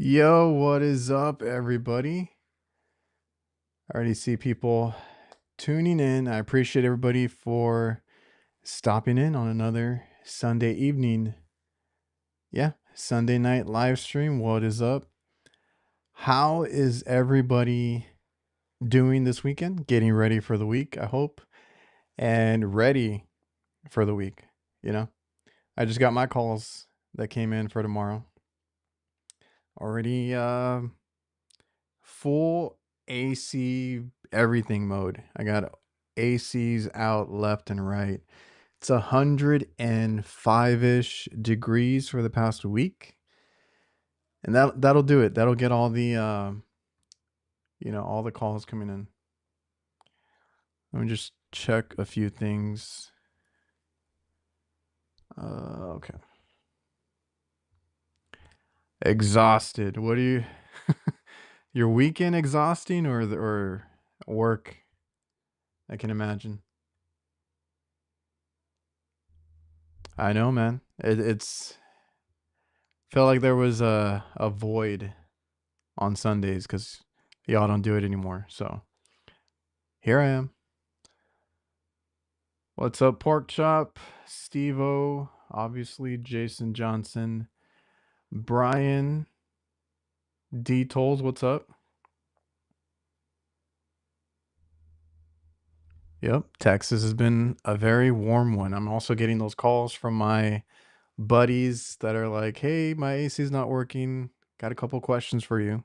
Yo, what is up, everybody? I already see people tuning in. I appreciate everybody for stopping in on another Sunday evening. Yeah, Sunday night live stream. What is up? How is everybody doing this weekend? Getting ready for the week, I hope, and ready for the week. You know, I just got my calls that came in for tomorrow. Already full AC everything mode. I got ACs out left and right. It's 105-ish degrees for the past week. And that'll do it. That'll get all the all the calls coming in. Let me just check a few things. Okay. Exhausted. What do you your weekend exhausting or work? I can imagine. I know, man. It's felt like there was a void on Sundays because y'all don't do it anymore. So here I am. What's up, Pork Chop? Steve O, obviously, Jason Johnson, Brian, D Tolls, what's up? Yep, Texas has been a very warm one. I'm also getting those calls from my buddies that are like, hey, my AC's not working. Got a couple questions for you.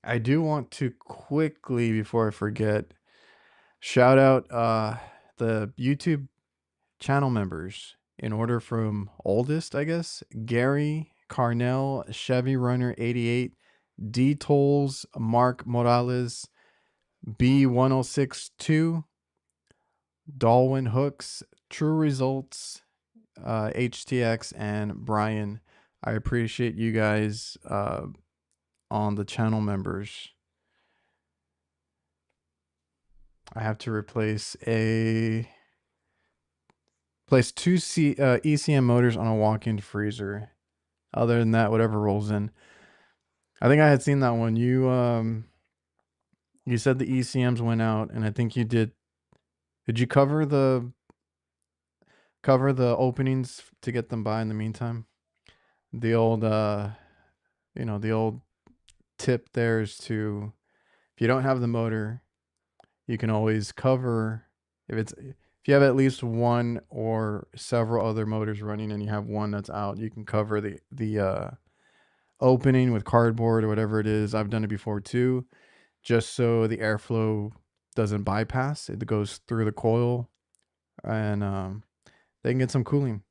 I do want to quickly, before I forget, shout out the YouTube channel members in order from oldest, I guess. Gary, Carnell, Chevy Runner 88, D Tolls, Mark Morales, B1062, Dalwin Hooks, True Results, HTX, and Brian. I appreciate you guys on the channel members. I have to replace two ECM motors on a walk-in freezer. Other than that, whatever rolls in. I think I had seen that one. You said the ECMs went out, and I think you did. Did you cover the openings to get them by in the meantime? The old the old tip there is to, if you don't have the motor, you can always cover if you have at least one or several other motors running and you have one that's out, you can cover the opening with cardboard or whatever it is. I've done it before too, just so the airflow doesn't bypass. It goes through the coil and they can get some cooling.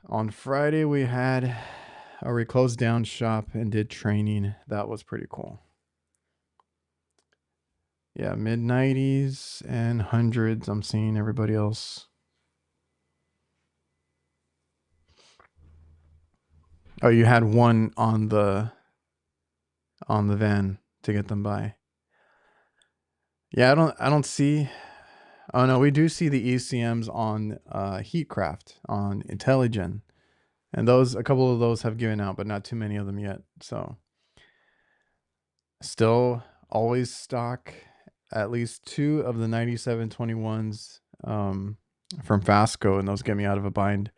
On Friday, we closed down shop and did training. That was pretty cool. Yeah, mid 90s and hundreds. I'm seeing everybody else. Oh, you had one on the van to get them by. Yeah, I don't see. Oh no, we do see the ECMs on Heatcraft on Intelligen, and a couple of those have given out, but not too many of them yet. So still always stock at least two of the 9721s from Fasco, and those get me out of a bind.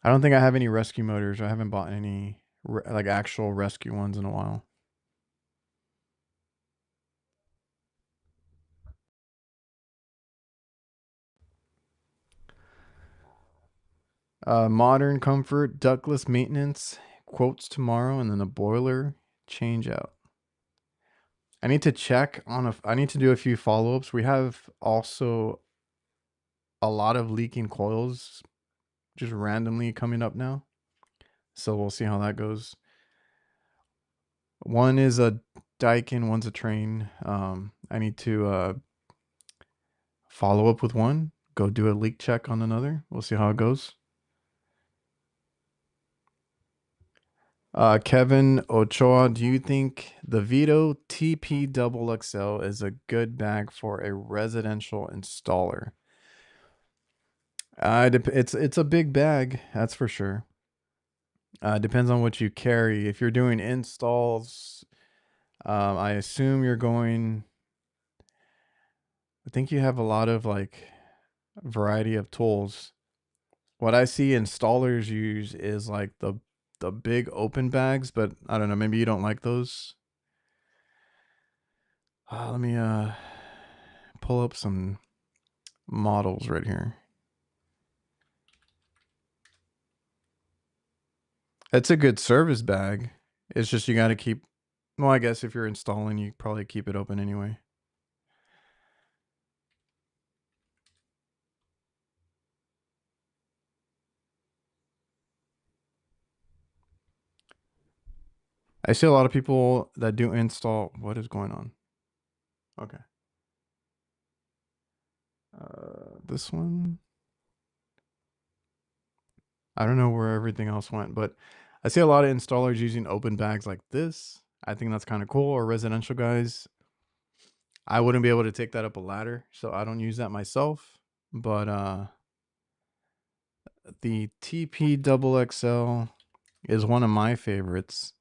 I don't think I have any rescue motors. I haven't bought any like actual rescue ones in a while. Modern comfort, ductless maintenance, quotes tomorrow, and then a boiler change out. I need to check on I need to do a few follow-ups. We have also a lot of leaking coils just randomly coming up now. So we'll see how that goes. One is a Daikin, one's a train. I need to follow up with one, go do a leak check on another. We'll see how it goes. Kevin Ochoa, do you think the Vito TP Double XL is a good bag for a residential installer? It's a big bag, that's for sure. Depends on what you carry. If you're doing installs, I assume you're going. I think you have a lot of like variety of tools. What I see installers use is like the big open bags, but I don't know. Maybe you don't like those. Let me pull up some models right here. It's a good service bag. It's just you got to keep. Well, I guess if you're installing, you probably keep it open anyway. I see a lot of people that do install. What is going on? Okay. This one. I don't know where everything else went, but I see a lot of installers using open bags like this. I think that's kind of cool. Or residential guys. I wouldn't be able to take that up a ladder, so I don't use that myself. But the TP Double XL is one of my favorites.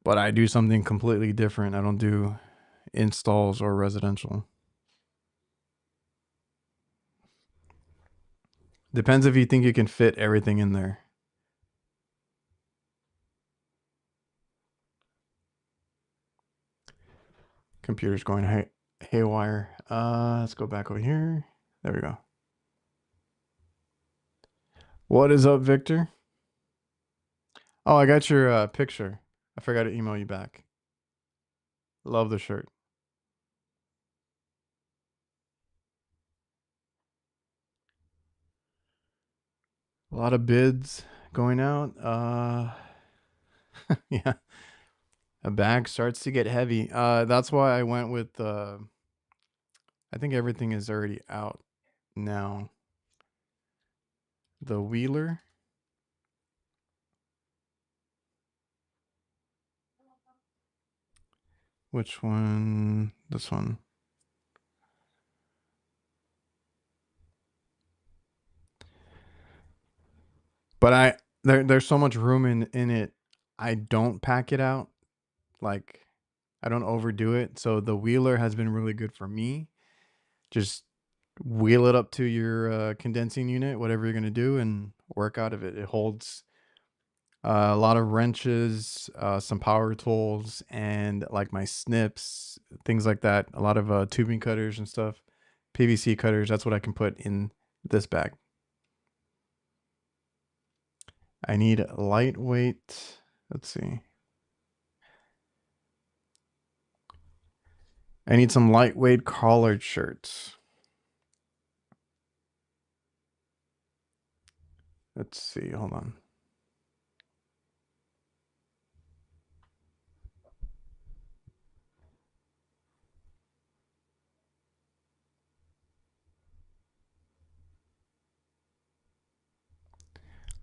But I do something completely different. I don't do installs or residential. Depends if you think you can fit everything in there. Computer's going haywire. Let's go back over here. There we go. What is up, Victor? Oh, I got your picture. I forgot to email you back. Love the shirt. A lot of bids going out. Yeah, a bag starts to get heavy. That's why I went with. I think everything is already out now. The Wheeler. Which one? This one. But there's so much room in it. I don't pack it out. Like I don't overdo it. So the Wheeler has been really good for me. Just wheel it up to your condensing unit, whatever you're gonna do, and work out of it. It holds a lot of wrenches, some power tools, and like my snips, things like that. A lot of tubing cutters and stuff, PVC cutters. That's what I can put in this bag. I need lightweight. Let's see. I need some lightweight collared shirts. Let's see. Hold on.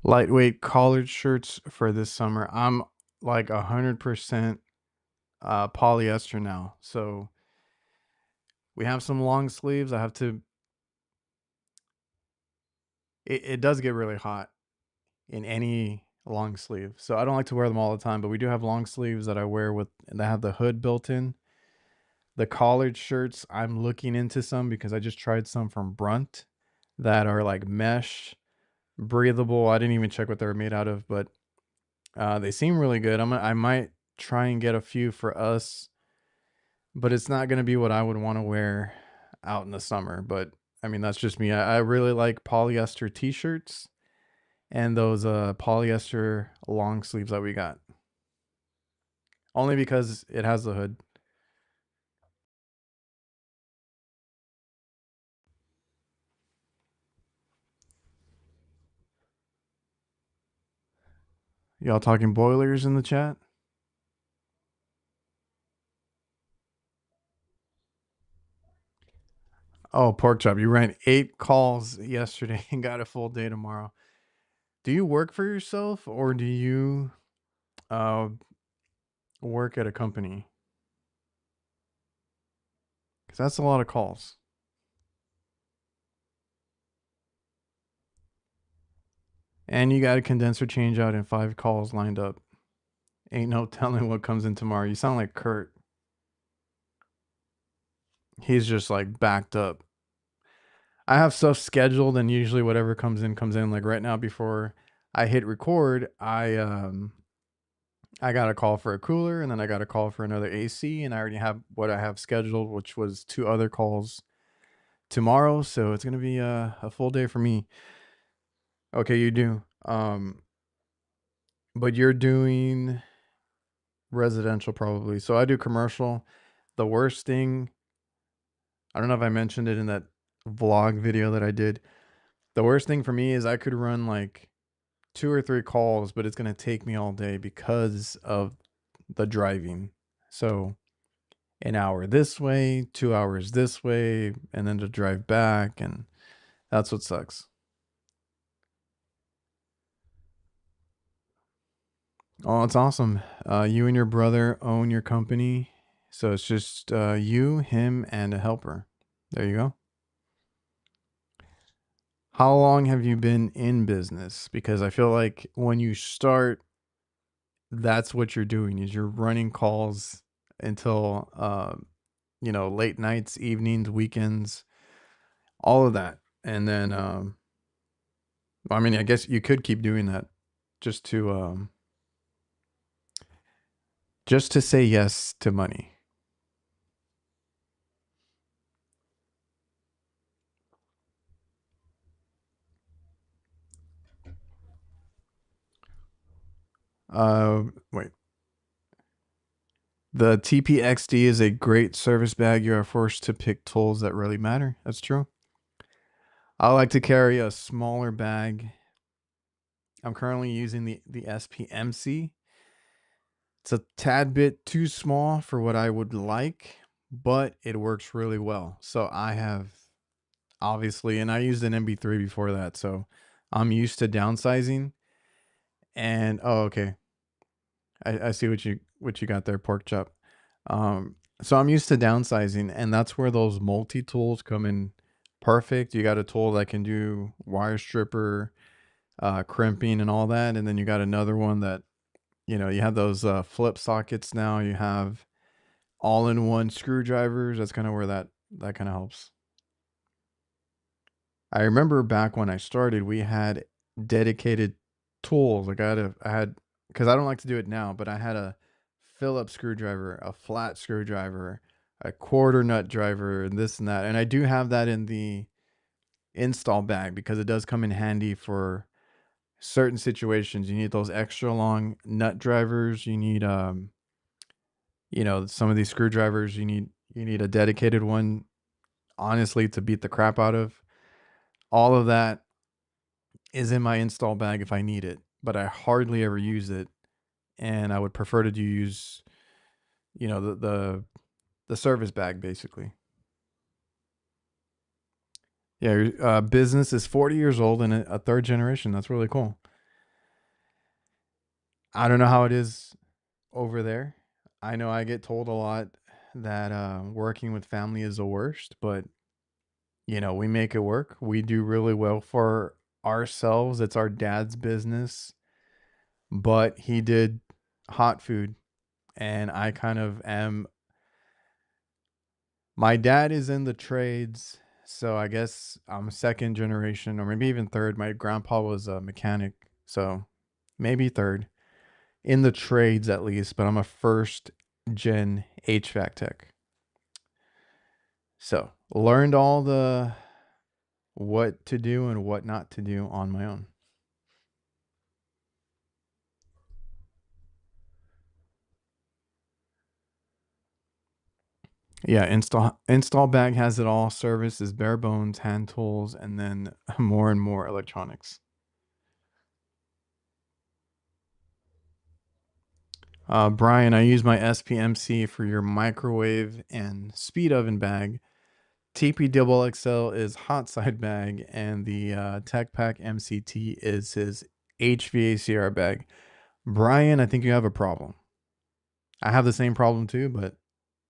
Lightweight collared shirts for this summer. I'm like 100% polyester now. So we have some long sleeves. I have to. It does get really hot in any long sleeve. So I don't like to wear them all the time, but we do have long sleeves that I wear with that have the hood built in. The collared shirts, I'm looking into some because I just tried some from Brunt that are like mesh, breathable. I didn't even check what they were made out of, but they seem really good. I might try and get a few for us, but it's not going to be what I would want to wear out in the summer. But I mean, that's just me. I really like polyester t-shirts and those polyester long sleeves that we got. Only because it has the hood. Y'all talking boilers in the chat? Oh, pork chop. You ran 8 calls yesterday and got a full day tomorrow. Do you work for yourself or do you uh work at a company? Because that's a lot of calls. And you got a condenser change out and 5 calls lined up. Ain't no telling what comes in tomorrow. You sound like Kurt. He's just like backed up. I have stuff scheduled and usually whatever comes in comes in. Like right now before I hit record, I got a call for a cooler and then I got a call for another AC and I already have what I have scheduled, which was 2 other calls tomorrow. So it's gonna be a full day for me. Okay, you do. But you're doing residential probably. So I do commercial. The worst thing, I don't know if I mentioned it in that vlog video that I did. The worst thing for me is I could run like 2 or 3 calls, but it's going to take me all day because of the driving. So an hour this way, 2 hours this way, and then to drive back. And that's what sucks. Oh, it's awesome. You and your brother own your company. So it's just you, him, and a helper. There you go. How long have you been in business? Because I feel like when you start, that's what you're doing is you're running calls until late nights, evenings, weekends, all of that. And then I mean, I guess you could keep doing that just to say yes to money. Wait. The TPXD is a great service bag. You are forced to pick tools that really matter. That's true. I like to carry a smaller bag. I'm currently using the SPMC. It's a tad bit too small for what I would like, but it works really well. So I have obviously, and I used an MB3 before that, so I'm used to downsizing. And oh, okay, I see what you got there, pork chop. So I'm used to downsizing, and that's where those multi tools come in perfect. You got a tool that can do wire stripper, crimping, and all that, and then you got another one that you have those flip sockets now. You have all-in-one screwdrivers. That's kind of where that kind of helps. I remember back when I started, we had dedicated tools. Like I had, because I don't like to do it now, but I had a Phillips screwdriver, a flat screwdriver, a quarter nut driver, and this and that. And I do have that in the install bag because it does come in handy for certain situations. You need those extra long nut drivers. You need some of these screwdrivers. You need a dedicated one, honestly, to beat the crap out of. All of that is in my install bag if I need it, but I hardly ever use it, and I would prefer to use, the service bag basically. Yeah, your business is 40 years old and a third generation. That's really cool. I don't know how it is over there. I know I get told a lot that working with family is the worst, but we make it work. We do really well for ourselves. It's our dad's business, but he did hot food, and I kind of am. My dad is in the trades, so I guess I'm second generation or maybe even third. My grandpa was a mechanic, so maybe third in the trades at least, but I'm a first gen HVAC tech. So learned all the what to do and what not to do on my own. Yeah, install bag has it all. Service is bare bones, hand tools, and then more and more electronics. Brian, I use my SPMC for your microwave and speed oven bag. TP Double XL is hot side bag, and the Tech Pack MCT is his HVACR bag. Brian, I think you have a problem. I have the same problem too, but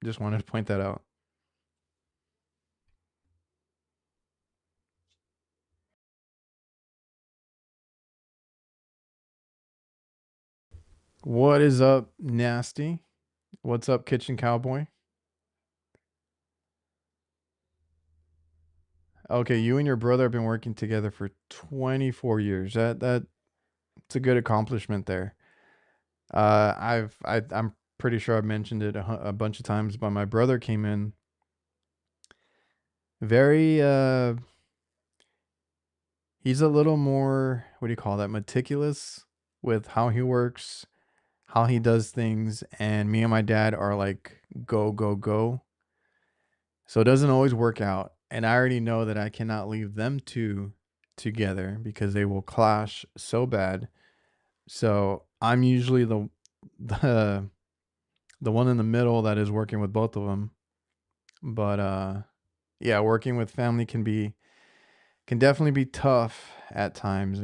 just wanted to point that out. What is up, Nasty? What's up, Kitchen Cowboy? Okay, you and your brother have been working together for 24 years. That's a good accomplishment there. I'm pretty sure I've mentioned it a bunch of times, but my brother came in very he's a little more, what do you call that, meticulous with how he works, how he does things, and me and my dad are like go go go. So it doesn't always work out, and I already know that I cannot leave them two together because they will clash so bad. So I'm usually the the one in the middle that is working with both of them. But yeah, working with family can definitely be tough at times.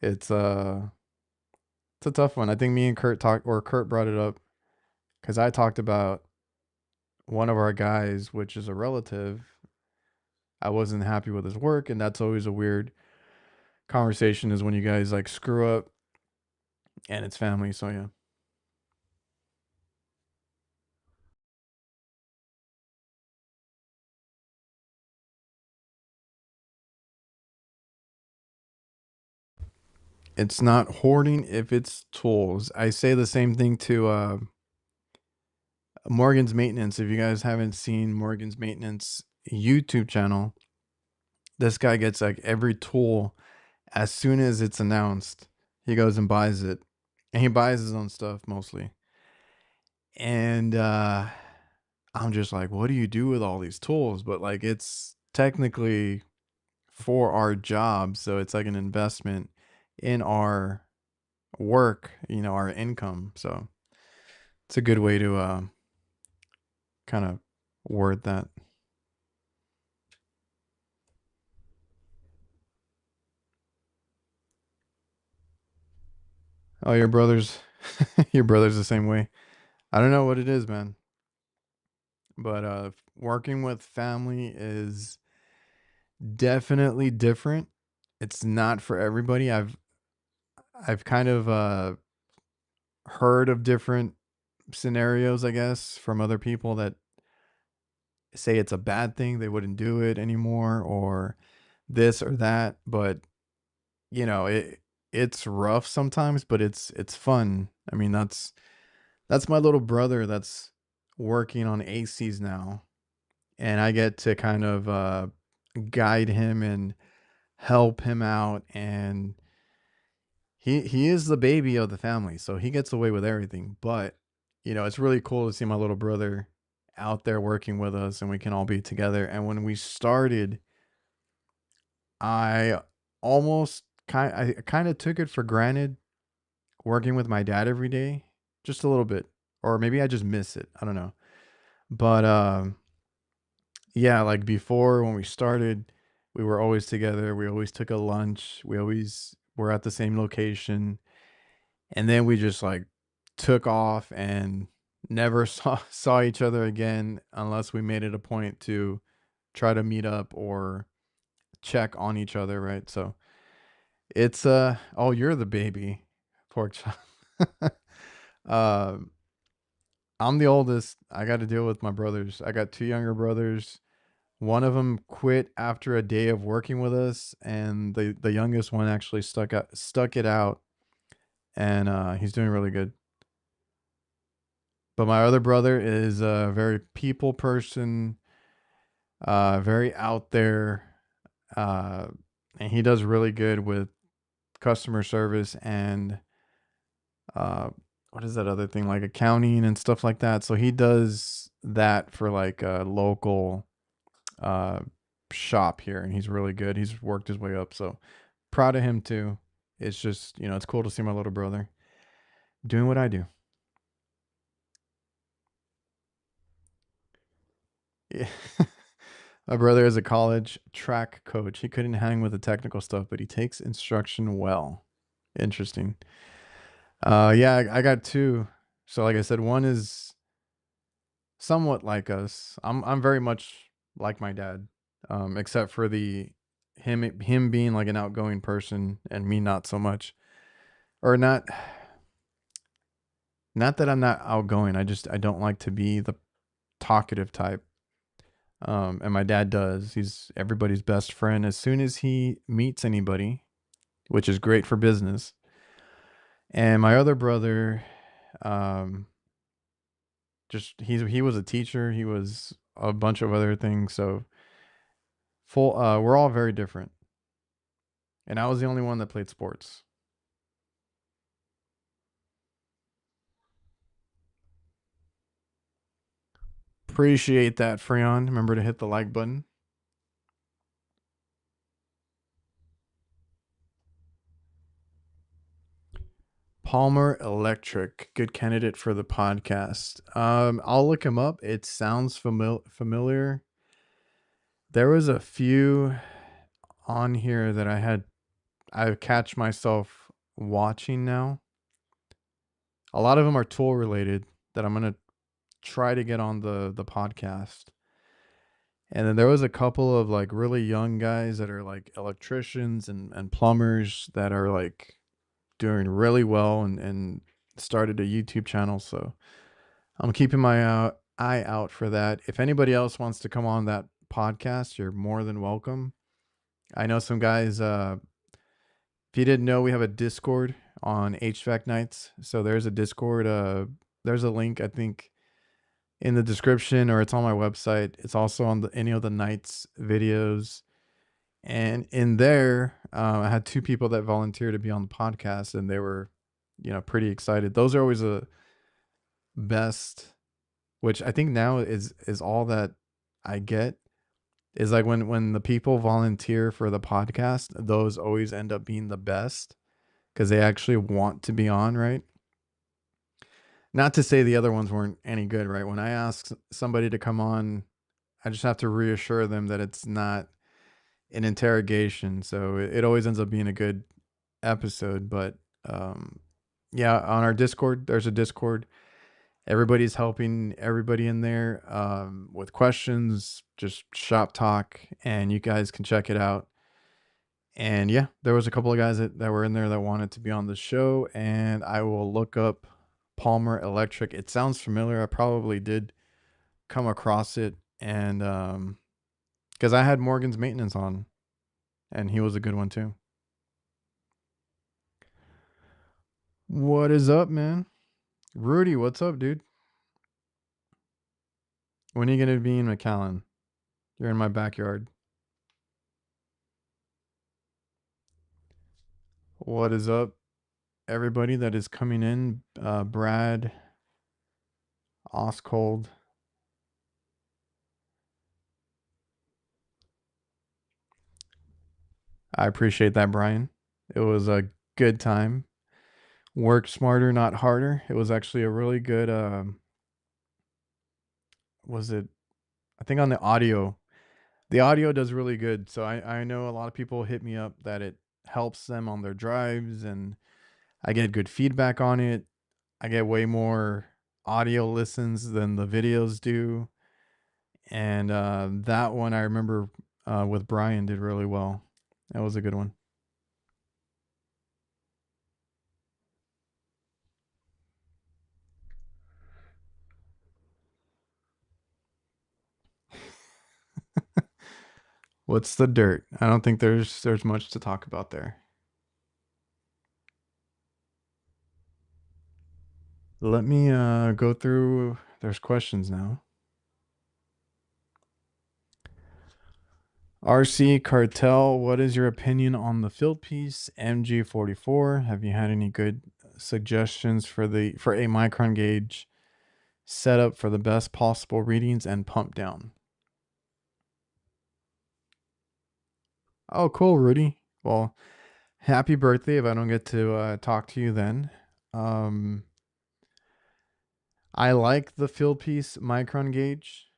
It's it's a tough one. I think me and Kurt talked, or Kurt brought it up because I talked about one of our guys, which is a relative. I wasn't happy with his work, and that's always a weird conversation. Is when you guys like screw up, and it's family. So yeah, it's not hoarding if it's tools. I say the same thing to Morgan's Maintenance. If you guys haven't seen Morgan's Maintenance YouTube channel, this guy gets like every tool as soon as it's announced. He goes and buys it, and he buys his own stuff mostly. And I'm just like, what do you do with all these tools? But like, it's technically for our job, so it's like an investment in our work, our income. So it's a good way to kind of word that. Oh, your brother's your brother's the same way. I don't know what it is, man, but working with family is definitely different. It's not for everybody. I've kind of heard of different scenarios, I guess, from other people that say it's a bad thing, they wouldn't do it anymore, or this or that. But it's rough sometimes, but it's fun. I mean, that's my little brother that's working on ACs now, and I get to kind of guide him and help him out. And he is the baby of the family, so he gets away with everything. But it's really cool to see my little brother out there working with us, and we can all be together. And when we started, I I kind of took it for granted working with my dad every day, just a little bit, or maybe I just miss it. I don't know. But yeah, like before when we started, we were always together. We always took a lunch. We always were at the same location. And then we just like took off and never saw each other again unless we made it a point to try to meet up or check on each other, right? So it's oh, you're the baby, pork chop. um I'm the oldest. I got to deal with my brothers. I got two younger brothers. One of them quit after a day of working with us, and the youngest one actually stuck it out, and he's doing really good. But my other brother is a very people person, very out there, uh, and he does really good with customer service and uh, what is that other thing, like accounting and stuff like that. So he does that for like a local uh, shop here, and he's really good. He's worked his way up, so proud of him too. It's just it's cool to see my little brother doing what I do. Yeah. My brother is a college track coach. He couldn't hang with the technical stuff, but he takes instruction well. Interesting. Yeah, I got two. So like I said, one is somewhat like us. I'm very much like my dad, except for the him being like an outgoing person and me not so much, or not that I'm not outgoing. I don't like to be the talkative type. And my dad does. He's everybody's best friend as soon as he meets anybody, which is great for business. And my other brother, um, just he was a teacher. He was a bunch of other things. So full. We're all very different. And I was the only one that played sports. Appreciate that, Freon. Remember to hit the like button. Palmer Electric, good candidate for the podcast. I'll look him up. It sounds familiar. There was a few on here that I catch myself watching now. A lot of them are tool related that I'm gonna try to get on the podcast. And then there was a couple of like really young guys that are like electricians and plumbers that are like doing really well and started a YouTube channel. So I'm keeping my eye out for that. If anybody else wants to come on that podcast, you're more than welcome. I know some guys. If you didn't know, we have a Discord on HVAC nights. So there's a Discord. There's a link I think in the description, or it's on my website. It's also on any of the nights videos. And in there, I had two people that volunteered to be on the podcast, and they were, pretty excited. Those are always the best, which I think now is all that I get is like when the people volunteer for the podcast, those always end up being the best because they actually want to be on, right? Not to say the other ones weren't any good, right? When I ask somebody to come on, I just have to reassure them that it's not an interrogation. So it always ends up being a good episode. But yeah, on our Discord, there's a Discord. Everybody's helping everybody in there with questions, just shop talk, and you guys can check it out. And yeah, there was a couple of guys that were in there that wanted to be on the show, and I will look up Palmer Electric. It sounds familiar. I probably did come across it, and because I had Morgan's Maintenance on, and he was a good one too. What is up, man? Rudy, what's up, dude? When are you gonna be in McAllen? You're in my backyard. What is up, everybody that is coming in? Brad, Oscold. I appreciate that, Brian. It was a good time. Work smarter, not harder. It was actually a really good. Was it? I think on the audio does really good. So I know a lot of people hit me up that it helps them on their drives, and I get good feedback on it. I get way more audio listens than the videos do, and that one I remember with Brian did really well. That was a good one. What's the dirt? I don't think there's much to talk about there. Let me go through. There's questions now. RC Cartel, what is your opinion on the field piece MG44? Have you had any good suggestions for a micron gauge setup for the best possible readings and pump down? Oh, cool, Rudy. Well, happy birthday if I don't get to talk to you then. Um, I like the field piece micron gauge.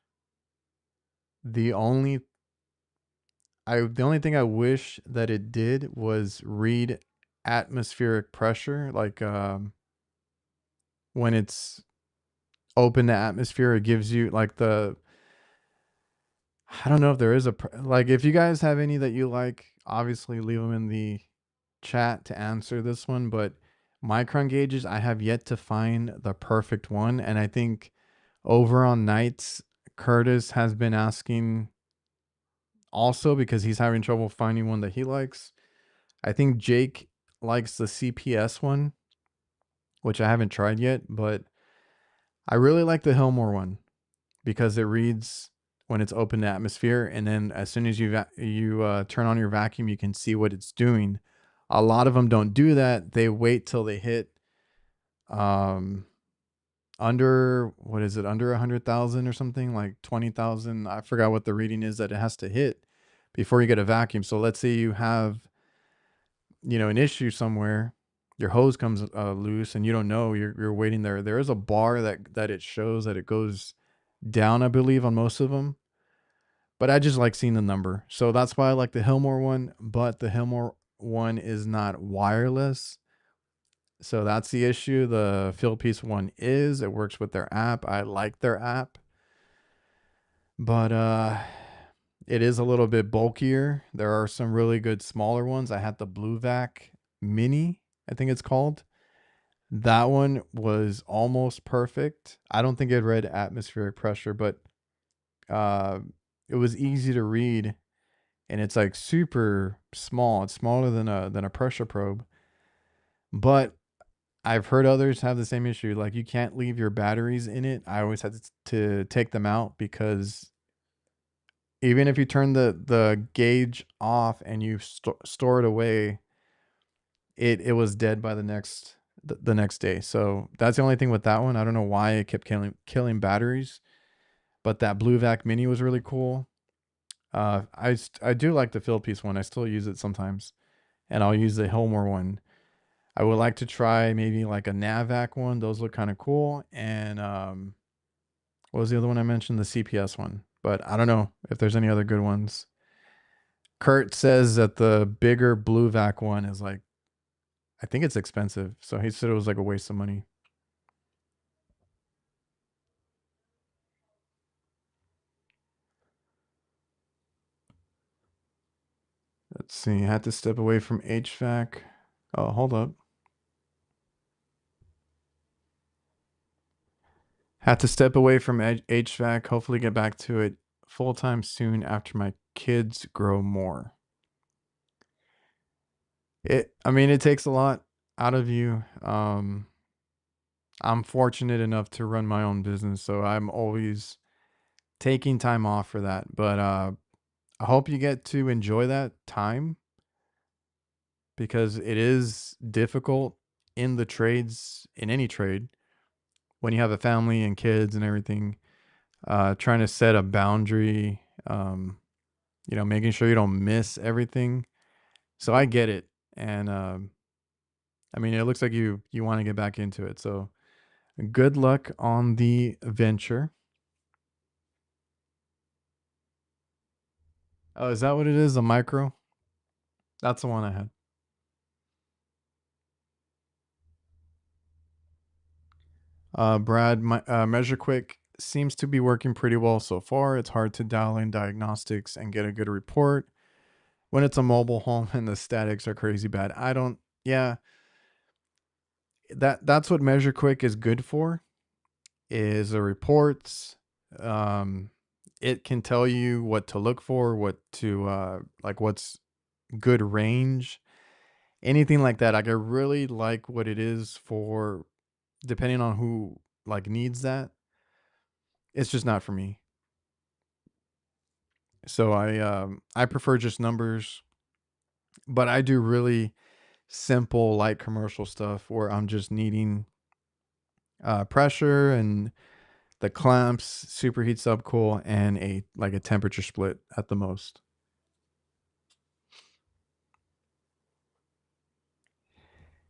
The only The only thing I wish that it did was read atmospheric pressure. Like when it's open to atmosphere, it gives you like the. I don't know if there is like if you guys have any that you like, obviously leave them in the chat to answer this one. But micron gauges, I have yet to find the perfect one, and I think over on nights, Curtis has been asking also because he's having trouble finding one that he likes. I think Jake likes the CPS one, which I haven't tried yet, but I really like the Hillmore one because it reads when it's open to atmosphere, and then as soon as you turn on your vacuum, you can see what it's doing. A lot of them don't do that. They wait till they hit um under what is it, under 100,000 or something, like 20,000. I forgot what the reading is that it has to hit before you get a vacuum. So let's say you have, an issue somewhere, your hose comes loose and you don't know, you're waiting there. There is a bar that it shows that it goes down, I believe, on most of them. But I just like seeing the number. So that's why I like the Hillmore one, but the Hillmore one is not wireless. So that's the issue. The Fieldpiece one is. It works with their app. I like their app. But it is a little bit bulkier. There are some really good smaller ones. I had the Hvac Mini, I think it's called. That one was almost perfect. I don't think it read atmospheric pressure, but uh, it was easy to read, and it's like super small. It's smaller than a pressure probe. But I've heard others have the same issue. Like you can't leave your batteries in it. I always had to take them out because even if you turn the gauge off and you store it away, it was dead by the next day. So that's the only thing with that one. I don't know why it kept killing batteries, but that Hvac Mini was really cool. I do like the Fieldpiece one. I still use it sometimes, and I'll use the Hillmore one. I would like to try maybe like a Navac one. Those look kind of cool. And what was the other one I mentioned? The CPS one. But I don't know if there's any other good ones. Kurt says that the bigger Hvac one is like, I think it's expensive. So he said it was like a waste of money. Let's see. I had to step away from HVAC. Oh, hold up. Had to step away from HVAC. Hopefully get back to it full time soon after my kids grow more. I mean, it takes a lot out of you. I'm fortunate enough to run my own business, so I'm always taking time off for that. But I hope you get to enjoy that time because it is difficult in the trades, in any trade, when you have a family and kids and everything. Trying to set a boundary, making sure you don't miss everything. So I get it, and I mean, it looks like you want to get back into it. So good luck on the venture. Oh, is that what it is? A micro? That's the one I had. Brad, Measure Quick seems to be working pretty well so far. It's hard to dial in diagnostics and get a good report when it's a mobile home and the statics are crazy bad. I don't. Yeah, that's what Measure Quick is good for. Is the reports. Um, it can tell you what to look for, what to like, what's good range, anything like that. Like I really like what it is for, depending on who like needs that. It's just not for me. So I prefer just numbers, but I do really simple light commercial stuff where I'm just needing pressure and the clamps, superheat subcool, and a temperature split at the most.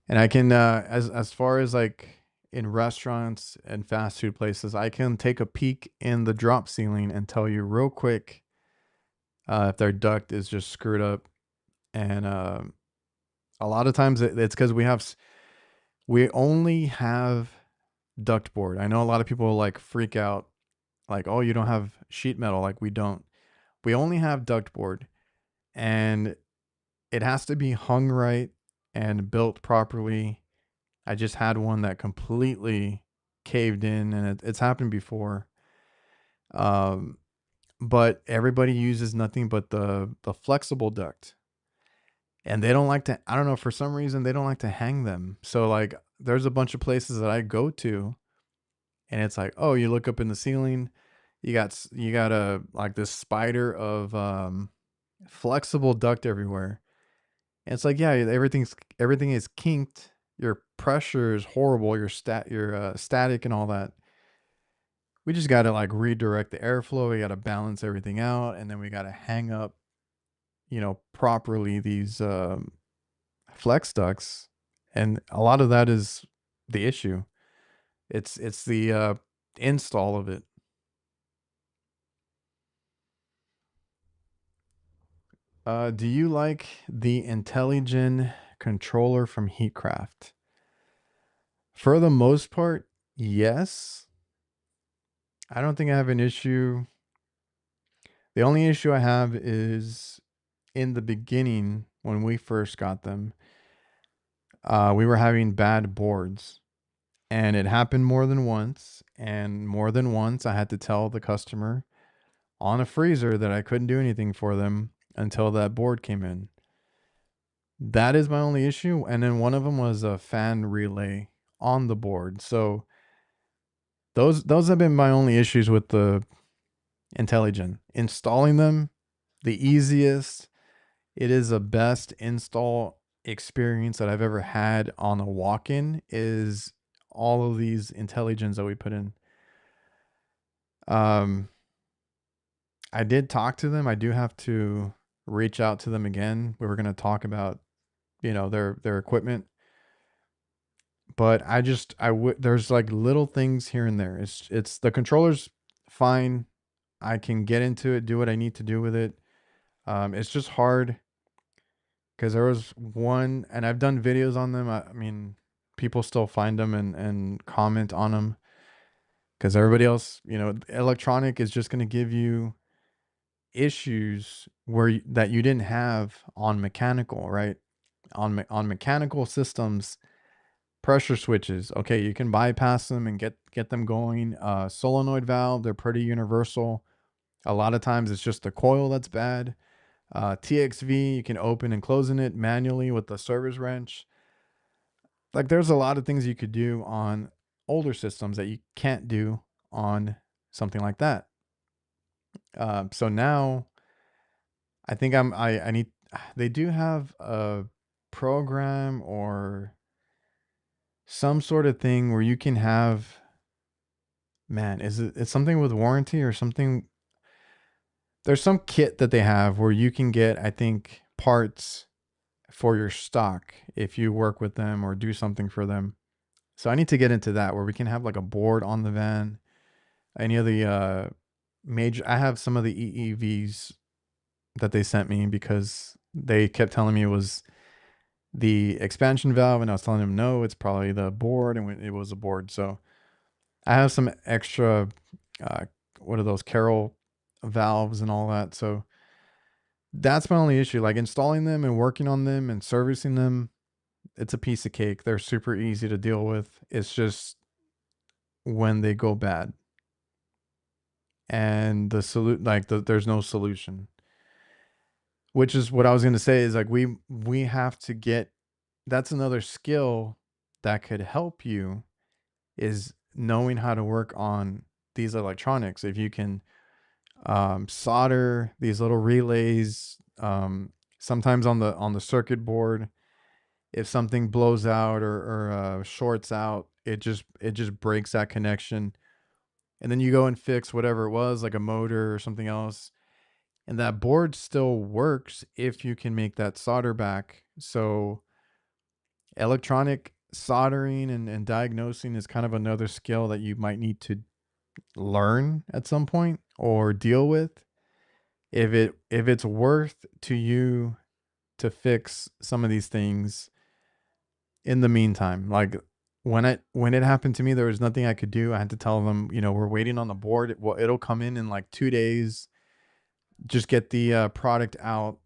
And I can as far as like in restaurants and fast food places, I can take a peek in the drop ceiling and tell you real quick if their duct is just screwed up. And a lot of times it's because we only have duct board. I know a lot of people like freak out, like, oh, you don't have sheet metal. Like, we don't. We only have duct board, and it has to be hung right and built properly. I just had one that completely caved in, and it's happened before. Um, but everybody uses nothing but the flexible duct, and they don't like to. I don't know, for some reason they don't like to hang them. So like, there's a bunch of places that I go to, and it's like, oh, you look up in the ceiling, you got a like this spider of flexible duct everywhere. And it's like, yeah, everything is kinked. Your pressure is horrible. Your static and all that. We just got to like redirect the airflow. We got to balance everything out, and then we got to hang up, properly these flex ducts. And a lot of that is the issue. It's the install of it. Do you like the Intelligent controller from Heatcraft? For the most part, yes. I don't think I have an issue. The only issue I have is in the beginning when we first got them, we were having bad boards, and it happened more than once. And more than once, I had to tell the customer on a freezer that I couldn't do anything for them until that board came in. That is my only issue. And then one of them was a fan relay on the board. So those have been my only issues with the Intelligent. Installing them, the easiest. It is the best install experience that I've ever had on a walk-in is all of these Intelligents that we put in. Um, I did talk to them. I do have to reach out to them again. We were going to talk about, their equipment, but I would there's like little things here and there. It's the controller's fine. I can get into it, do what I need to do with it. It's just hard because there was one, and I've done videos on them. I mean, people still find them and comment on them because everybody else, electronic is just going to give you issues that you didn't have on mechanical, right? On mechanical systems, pressure switches, okay, you can bypass them and get them going. Solenoid valve, they're pretty universal. A lot of times it's just the coil that's bad. TXV, you can open and closing it manually with the service wrench. Like, there's a lot of things you could do on older systems that you can't do on something like that. So now I think I need, they do have a program or some sort of thing where you can have, man, it's something with warranty or something. There's some kit that they have where you can get, I think, parts for your stock if you work with them or do something for them. So I need to get into that where we can have like a board on the van. Any of the major, I have some of the EEVs that they sent me because they kept telling me it was the expansion valve, and I was telling them no, it's probably the board, and it was a board. So I have some extra, uh, what are those, Carroll valves and all that. So that's my only issue. Like, installing them and working on them and servicing them, it's a piece of cake. They're super easy to deal with. It's just when they go bad and there's no solution. Which is what I was going to say is like we have to get, that's another skill that could help you, is knowing how to work on these electronics. If you can solder these little relays, sometimes on the circuit board, if something blows out or shorts out, it just breaks that connection, and then you go and fix whatever it was, like a motor or something else, and that board still works if you can make that solder back. So electronic soldering and diagnosing is kind of another skill that you might need to learn at some point or deal with. if it's worth to you to fix some of these things in the meantime. Like when it happened to me, there was nothing I could do. I had to tell them, we're waiting on the board. Well, it'll come in like 2 days. Just get the product out,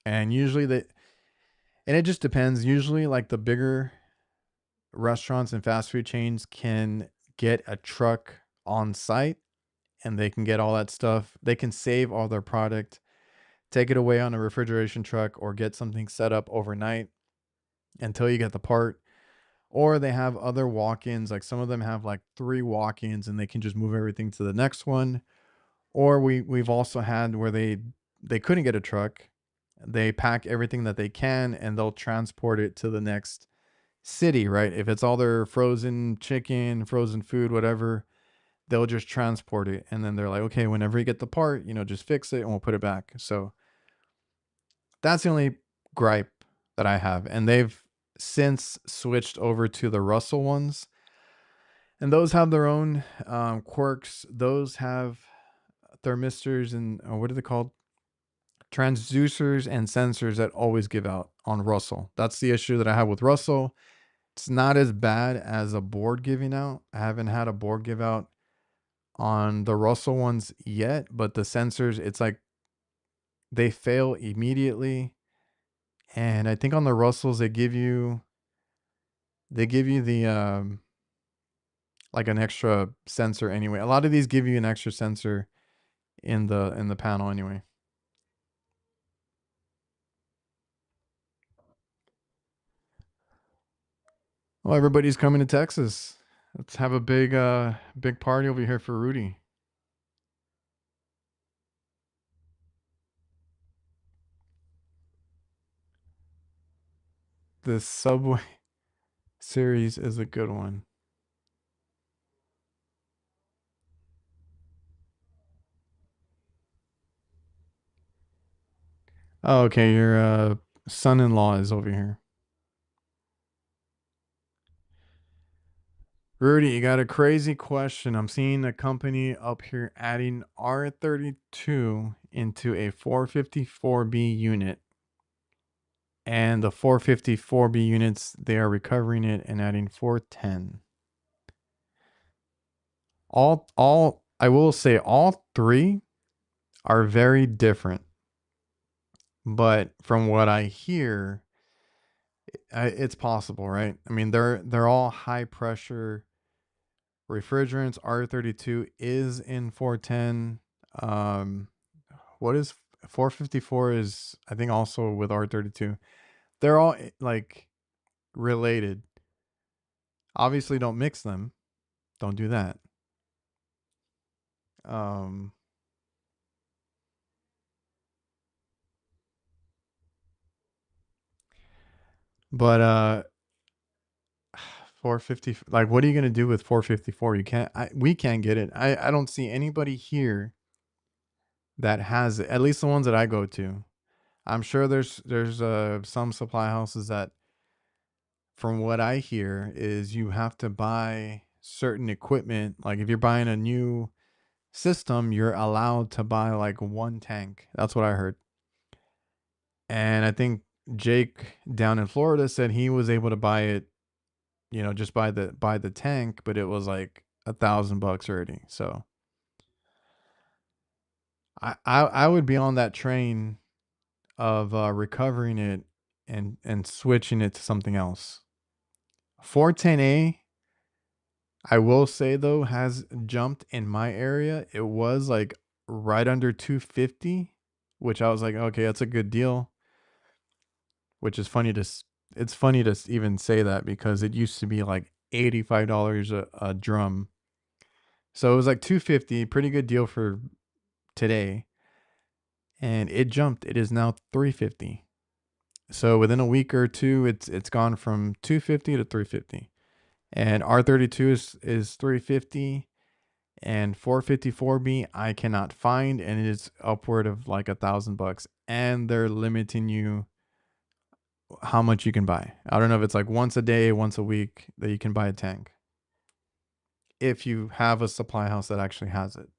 and usually and it just depends. Usually, like the bigger restaurants and fast food chains can get a truck on site, and they can get all that stuff. They can save all their product, take it away on a refrigeration truck, or get something set up overnight until you get the part. Or they have other walk-ins, like some of them have like 3 walk-ins and they can just move everything to the next one. Or we've also had where they couldn't get a truck. They pack everything that they can and they'll transport it to the next city, right? If it's all their frozen chicken, frozen food, whatever, they'll just transport it. And then they're like, okay, whenever you get the part, just fix it and we'll put it back. So that's the only gripe that I have. And they've since switched over to the Russell ones. And those have their own quirks. Those have thermistors and what are they called? Transducers and sensors that always give out on Russell. That's the issue that I have with Russell. It's not as bad as a board giving out. I haven't had a board give out on the Russell ones yet, but the sensors, it's like they fail immediately. And I think on the Russells they give you the like an extra sensor anyway. A lot of these give you an extra sensor in the panel anyway. Well, everybody's coming to Texas. Let's have a big party over here for Rudy. The Subway series is a good one. Oh, okay, your son-in-law is over here. Rudy, you got a crazy question. I'm seeing a company up here adding R32 into a 454B unit. And the 454B units, they are recovering it and adding 410. All I will say all three are very different. But from what I hear, it's possible, right? I mean, they're all high pressure refrigerants. R32 is in 410. Um, what is 454 is I think also with R32. They're all like related. Obviously, don't mix them. Don't do that. Um, but 450, like what are you gonna do with 454? You can't. We can't get it. I don't see anybody here that has it. At least the ones that I go to. I'm sure there's some supply houses that, from what I hear, is you have to buy certain equipment. Like if you're buying a new system, you're allowed to buy like one tank. That's what I heard. And I think Jake down in Florida said he was able to buy it, just buy the tank, but it was like $1,000 already. So I would be on that train of recovering it and switching it to something else. 410A, I will say though, has jumped in my area. It was like right under 250, which I was like, okay, that's a good deal. Which is funny it's funny to even say that because it used to be like $85 a drum. So it was like 250, pretty good deal for today. And it jumped. It is now 350. So within a week or two, it's gone from 250 to 350. And R32 is 350, and 454B I cannot find, and it is upward of like $1,000. And they're limiting you how much you can buy. I don't know if it's like once a day, once a week that you can buy a tank. If you have a supply house that actually has it.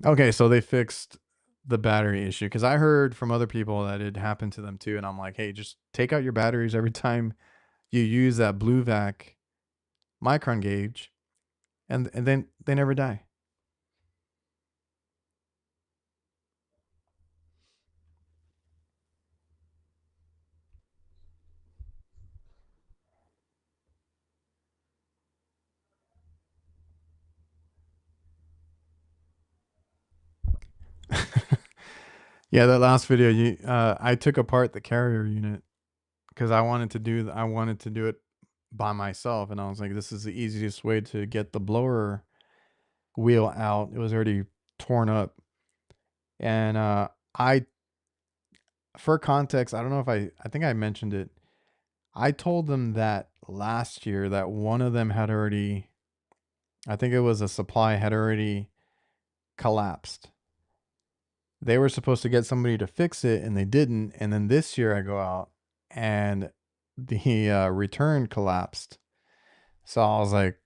Okay, so they fixed the battery issue because I heard from other people that it happened to them too, and I'm like, hey, just take out your batteries every time you use that blue vac micron gauge, and then they never die. Yeah, that last video, I took apart the carrier unit because I wanted to do it by myself, and I was like, this is the easiest way to get the blower wheel out. It was already torn up, and I for context, I don't know if I think I mentioned it. I told them that last year that one of them had already, I think it was a supply had already collapsed. They were supposed to get somebody to fix it and they didn't. And then this year I go out and the return collapsed. So I was like,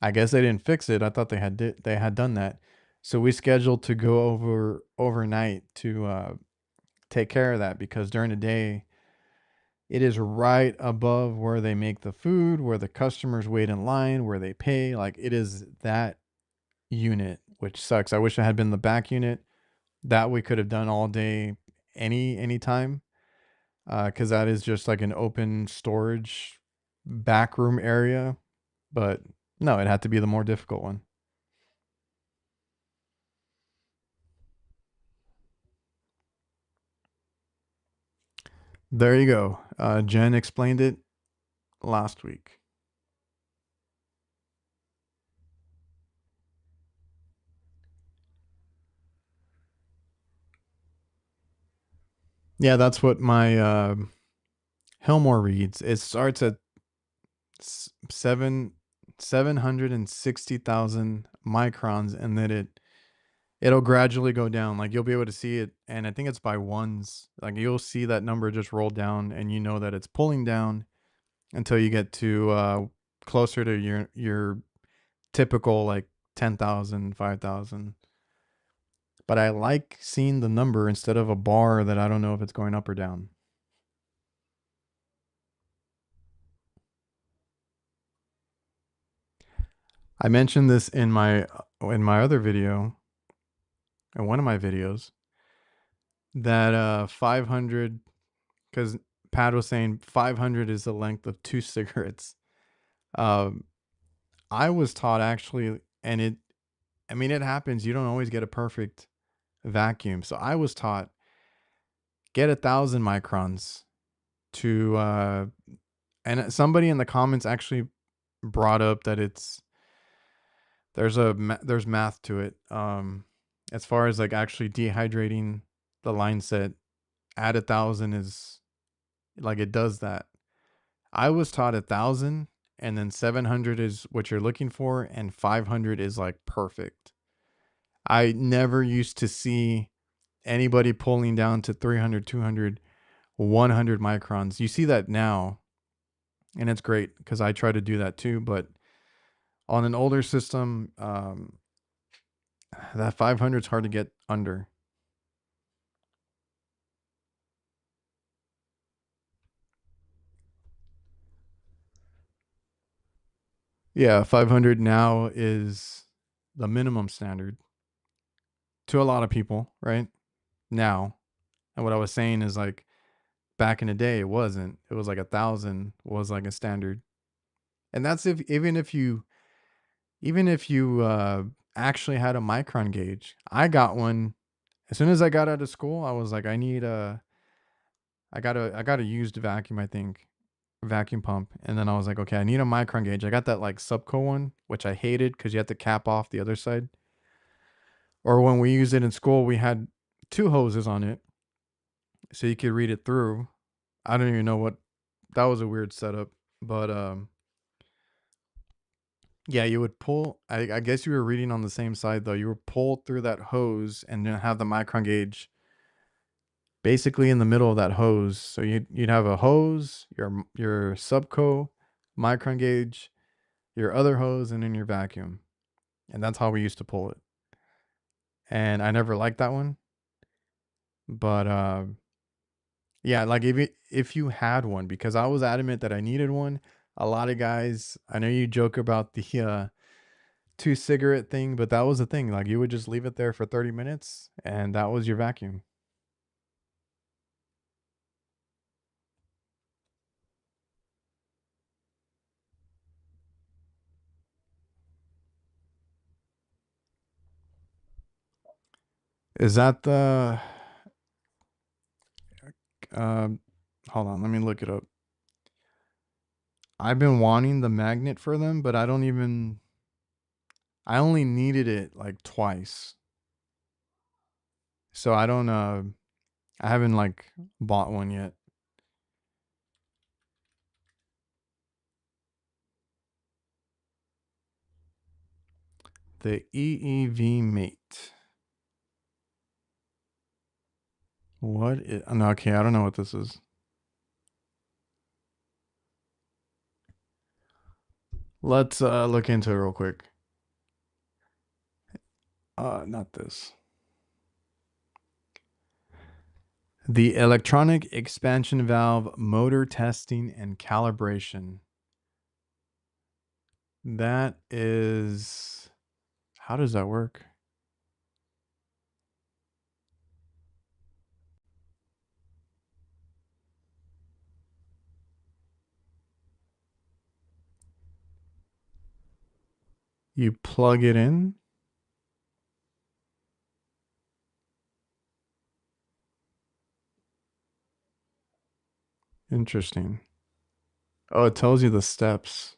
I guess they didn't fix it. I thought they had done that. So we scheduled to go over overnight to take care of that because during the day it is right above where they make the food, where the customers wait in line, where they pay. Like it is that unit, which sucks. I wish I had been the back unit. That we could have done all day, any time, because that is just like an open storage back room area. But no, it had to be the more difficult one. There you go. Jen explained it last week. Yeah, that's what my Helmore reads. It starts at 760,000 microns, and then it'll gradually go down. Like you'll be able to see it, and I think it's by ones. Like you'll see that number just roll down, and you know that it's pulling down until you get to closer to your typical like 10,000, 5,000. But I like seeing the number instead of a bar that I don't know if it's going up or down. I mentioned this in my other video, in one of my videos, that 500, because Pat was saying 500 is the length of two cigarettes. Um, I was taught actually, and I mean, it happens. You don't always get a perfect vacuum. So I was taught get 1,000 microns to, and somebody in the comments actually brought up that there's math to it. As far as like actually dehydrating the line set, at 1,000 is like it does that. I was taught 1,000, and then 700 is what you're looking for, and 500 is like perfect. I never used to see anybody pulling down to 300, 200, 100 microns. You see that now, and it's great because I try to do that too. But on an older system, that 500 is hard to get under. Yeah, 500 now is the minimum standard to a lot of people, right? Now. And what I was saying is like back in the day, it wasn't. It was like 1,000 was like a standard. And that's if even if you actually had a micron gauge. I got one as soon as I got out of school. I was like, I got a used vacuum, I think, vacuum pump, and then I was like, okay, I need a micron gauge. I got that like Subco one, which I hated because you had to cap off the other side. Or when we used it in school, we had two hoses on it, so you could read it through. I don't even know what that was a weird setup, but yeah, you would pull. I guess you were reading on the same side though. You would pull through that hose and then have the micron gauge basically in the middle of that hose. So you'd have a hose, your Subco micron gauge, your other hose, and then your vacuum, and that's how we used to pull it. and I never liked that one. But yeah, like if you had one, because I was adamant that I needed one. A lot of guys, I know you joke about the two cigarette thing, but that was the thing. Like you would just leave it there for 30 minutes, and that was your vacuum. Is that the um? Hold on, let me look it up. I've been wanting the magnet for them, but I don't even. I only needed it like twice, so I don't. I haven't like bought one yet. The EEV Mate. What is? No, okay, I don't know what this is. Let's look into it real quick. Not this. The electronic expansion valve motor testing and calibration. That is. How does that work? You plug it in. Interesting. Oh, it tells you the steps.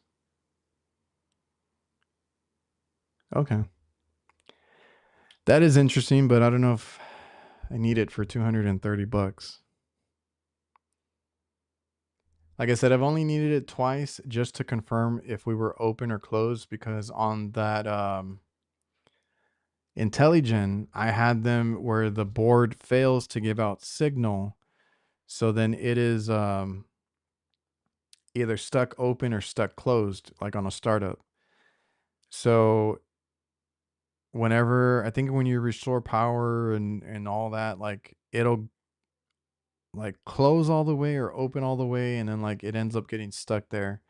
Okay. That is interesting, but I don't know if I need it for 230 bucks. Like I said, I've only needed it twice just to confirm if we were open or closed, because on that IntelliGen, I had them where the board fails to give out signal. So then it is either stuck open or stuck closed, like on a startup. So whenever, I think when you restore power and all that, like it'll like close all the way or open all the way, and then like it ends up getting stuck there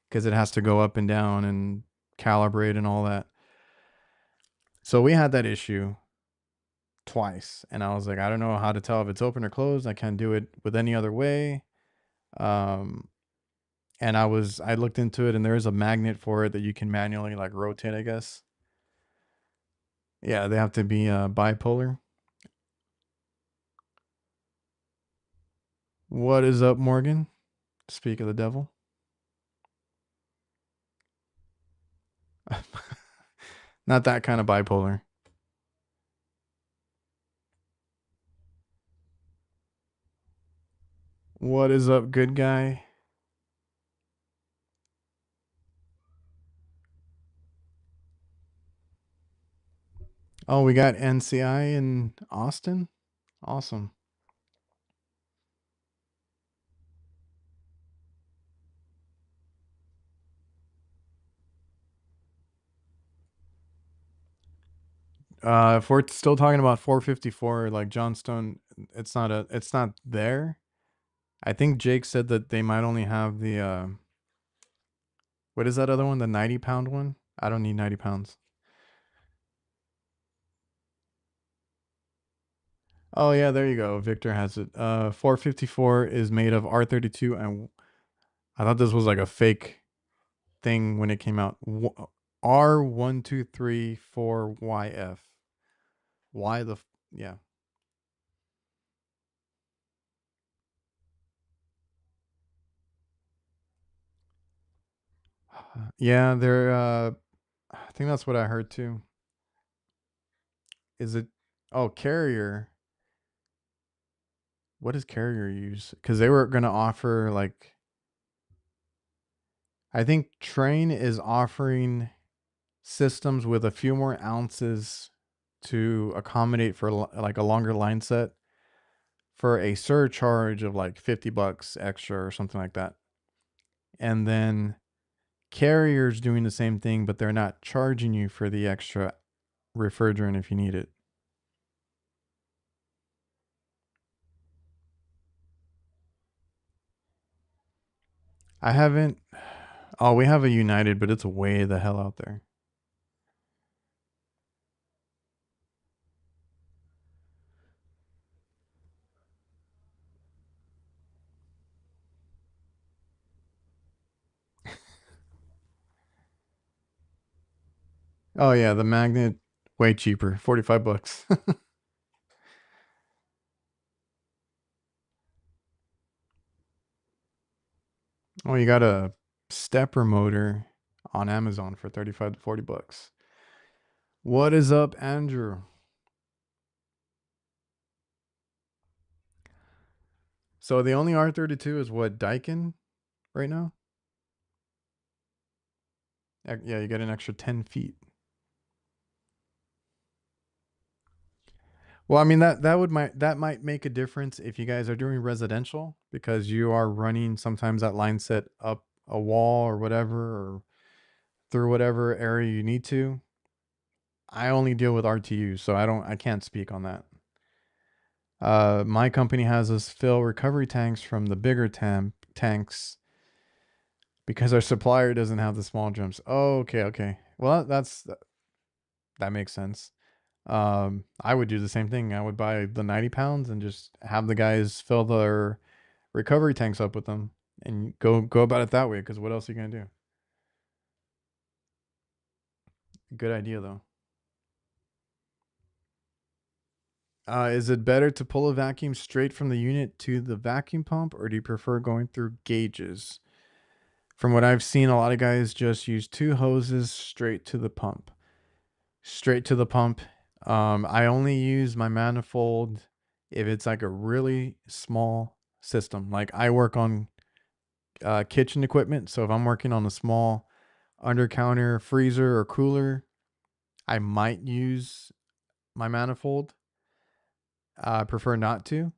because it has to go up and down and calibrate and all that. So we had that issue twice, and I was like, I don't know how to tell if it's open or closed. I can't do it with any other way. Um, and I looked into it, and there is a magnet for it that you can manually like rotate, I guess. Yeah, they have to be bipolar. What is up, Morgan? Speak of the devil. Not that kind of bipolar. What is up, good guy? Oh, we got NCI in Austin. Awesome. If we're still talking about 454, like Johnstone, it's not there. I think Jake said that they might only have the what is that other one? The 90-pound one? I don't need 90 pounds. Oh yeah, there you go. Victor has it. 454 is made of R32, and I thought this was like a fake thing when it came out. R1234YF. Why the yeah. Yeah, they're I think that's what I heard too. Is it oh, Carrier. What does Carrier use? Cuz they were going to offer like I think Train is offering systems with a few more ounces to accommodate for like a longer line set for a surcharge of like 50 bucks extra or something like that. And then Carrier's doing the same thing, but they're not charging you for the extra refrigerant if you need it. I haven't. Oh, we have a United, but it's way the hell out there. Oh yeah, the magnet way cheaper, 45 bucks. Oh, you got a stepper motor on Amazon for 35 to 40 bucks. What is up, Andrew? So the only R32 is what, Daikin right now? Yeah, you get an extra 10 feet. Well, I mean that might make a difference if you guys are doing residential because you are running sometimes that line set up a wall or whatever or through whatever area you need to. I only deal with RTUs, so I can't speak on that. My company has us fill recovery tanks from the bigger tanks because our supplier doesn't have the small drums. Oh, okay, okay. Well, that makes sense. I would do the same thing. I would buy the 90 pounds and just have the guys fill their recovery tanks up with them and go about it that way. Because what else are you gonna do? Good idea though. Is it better to pull a vacuum straight from the unit to the vacuum pump, or do you prefer going through gauges? From what I've seen, a lot of guys just use two hoses straight to the pump. Straight to the pump. I only use my manifold if it's like a really small system. Like I work on kitchen equipment, so if I'm working on a small under counter freezer or cooler, I might use my manifold. I prefer not to.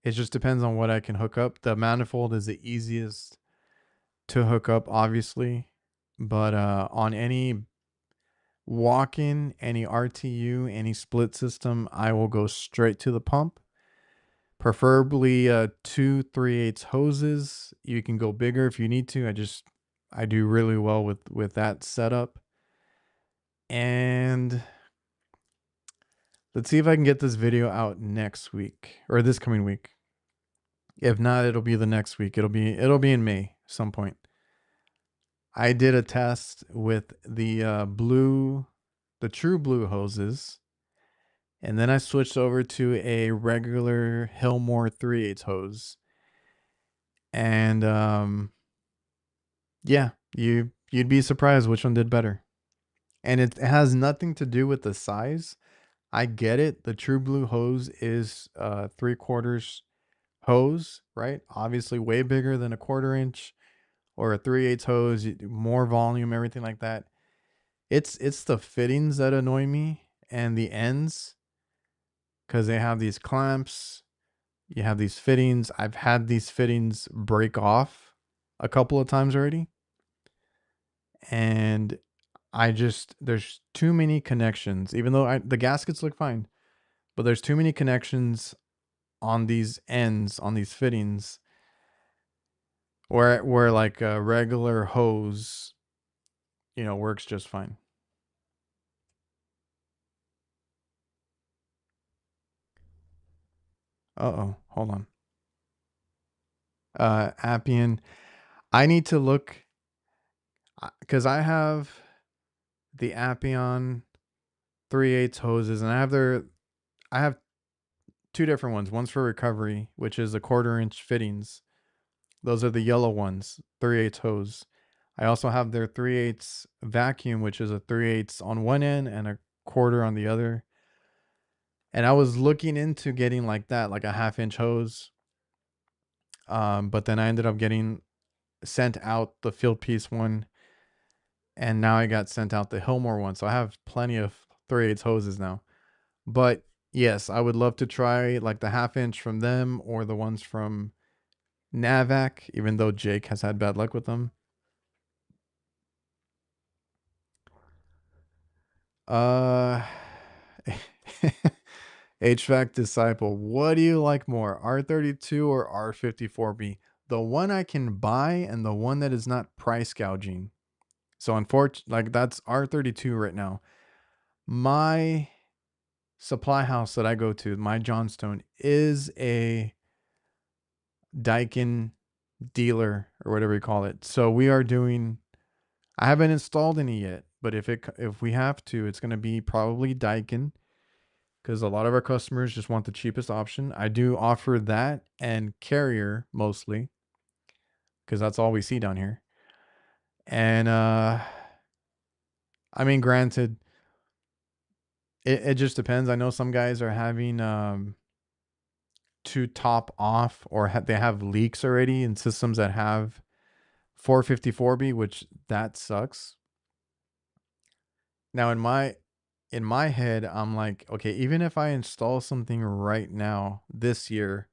It just depends on what I can hook up. The manifold is the easiest to hook up, obviously, but on any walk-in, any RTU, any split system, I will go straight to the pump. Preferably two 3/8 hoses. You can go bigger if you need to. I do really well with that setup. And let's see if I can get this video out next week or this coming week. If not, it'll be the next week. It'll be in May some point. I did a test with the true blue hoses, and then I switched over to a regular Hillmore 3/8 hose. And yeah, you'd be surprised which one did better. And it has nothing to do with the size. I get it. The true blue hose is 3/4 hose, right? Obviously way bigger than a 1/4 inch or a 3/8 hose, more volume, everything like that. It's the fittings that annoy me and the ends because they have these clamps. You have these fittings. I've had these fittings break off a couple of times already. And there's too many connections, even though the gaskets look fine, but there's too many connections on these ends, on these fittings, where like a regular hose, works just fine. Uh-oh, hold on. Appian. I need to look because I have the Appian 3/8 hoses, and I have two different ones. One's for recovery, which is a 1/4 inch fittings. Those are the yellow ones, 3/8 hose. I also have their 3/8 vacuum, which is a 3/8 on one end and a quarter on the other. And I was looking into getting like that, like a 1/2 inch hose. But then I ended up getting sent out the field piece one, and now I got sent out the Hillmore one. So I have plenty of 3/8 hoses now. But yes, I would love to try like the 1/2 inch from them or the ones from Navac, even though Jake has had bad luck with them. Uh, HVAC disciple, what do you like more, R32 or R54B? the one I can buy and the one that is not price gouging. So unfortunately, like that's R32 right now. My supply house that I go to, my Johnstone, is a Daikin dealer or whatever you call it. So we are doing. I haven't installed any yet, but if we have to, it's going to be probably Daikin because a lot of our customers just want the cheapest option. I do offer that and Carrier mostly because that's all we see down here. And I mean, granted, it just depends. I know some guys are having to top off or they have leaks already in systems that have 454B, which that sucks. Now in my head, I'm like, okay, even if I install something right now this year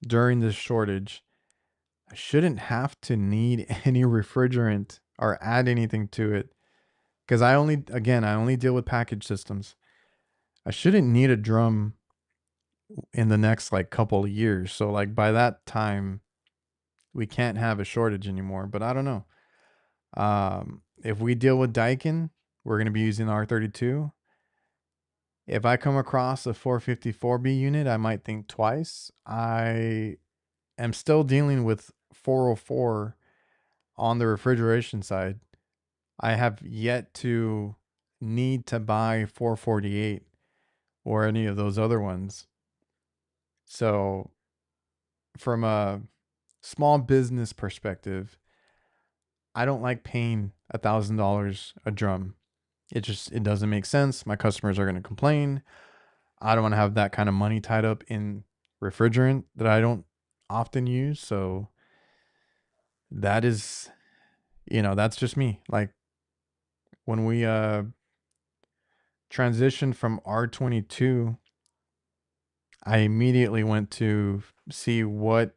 during this shortage, I shouldn't have to need any refrigerant or add anything to it because I only deal with package systems. I shouldn't need a drum in the next like couple of years. So like by that time, we can't have a shortage anymore. But I don't know. If we deal with Daikin, we're going to be using the R32. If I come across a 454B unit, I might think twice. I am still dealing with 404 on the refrigeration side. I have yet to need to buy 448 or any of those other ones. So, from a small business perspective, I don't like paying $1,000 a drum. It doesn't make sense. My customers are going to complain. I don't want to have that kind of money tied up in refrigerant that I don't often use. So that is, that's just me. Like when we transitioned from R22, I immediately went to see what